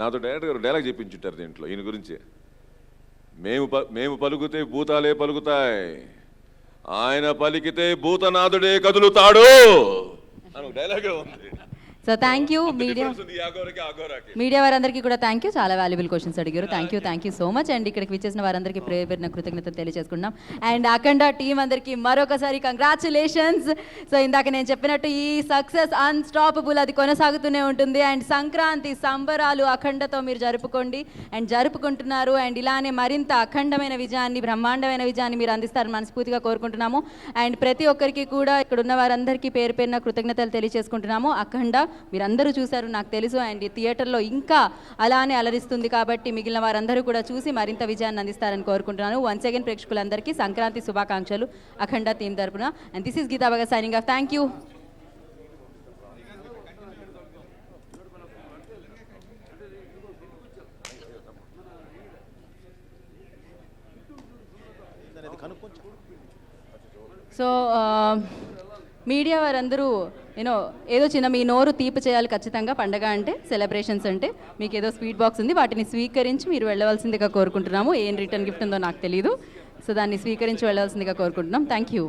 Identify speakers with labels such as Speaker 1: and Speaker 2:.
Speaker 1: నాతో డైరెక్ట్గా డైలాగ్ చెప్పించుంటారు దీంట్లో ఈయన గురించి. మేము పలుకుతే భూతాలే పలుకుతాయి, ఆయన పలికితే భూతనాథుడే కదులుతాడు అని డైలాగే ఉంది.
Speaker 2: సో థ్యాంక్ యూ మీడియా వారందరికీ కూడా థ్యాంక్ యూ. చాలా వాల్యుబుల్ క్వశ్చన్స్ అడిగారు. Thank you so much. And ఇక్కడికి విచ్చేసిన వారందరికీ ప్రేరణ కృతజ్ఞతలు తెలియజేసుకున్నాం. అండ్ అఖండ టీం అందరికీ మరొకసారి కంగ్రాచులేషన్స్. సో ఇందాక నేను చెప్పినట్టు ఈ సక్సెస్ అన్స్టాపబుల్, అది కొనసాగుతూనే ఉంటుంది. అండ్ సంక్రాంతి సంబరాలు అఖండతో మీరు జరుపుకోండి అండ్ జరుపుకుంటున్నారు. అండ్ ఇలానే మరింత అఖండమైన విజయాన్ని, బ్రహ్మాండమైన విజయాన్ని మీరు అందిస్తారని మనస్ఫూర్తిగా కోరుకుంటున్నాము. అండ్ ప్రతి ఒక్కరికి కూడా ఇక్కడ ఉన్న వారందరికీ పేరు పేరున కృతజ్ఞతలు తెలియజేసుకుంటున్నాము. అఖండ మీరందరూ చూశారు నాకు తెలుసు. అండ్ ఈ థియేటర్లో ఇంకా అలానే అలరిస్తుంది కాబట్టి మిగిలిన వారందరూ కూడా చూసి మరింత విజయాన్ని అందిస్తారని కోరుకుంటున్నాను. వన్స్ అగైన్ ప్రేక్షకులందరికీ సంక్రాంతి శుభాకాంక్షలు అఖండ టీం తరపున. And this is Geetha Bhagat signing off. Thank you. So media వారందరూ ఏదో చిన్న మీ నోరు తీపి చేయాలి ఖచ్చితంగా. పండగ అంటే, సెలబ్రేషన్స్ అంటే మీకు ఏదో స్వీట్ బాక్స్ ఉంది, వాటిని స్వీకరించి మీరు వెళ్ళవలసిందిగా కోరుకుంటున్నాము. ఏం రిటర్న్ గిఫ్ట్ ఉందో నాకు తెలియదు. సో దాన్ని స్వీకరించి వెళ్ళవలసిందిగా కోరుకుంటున్నాం. Thank you.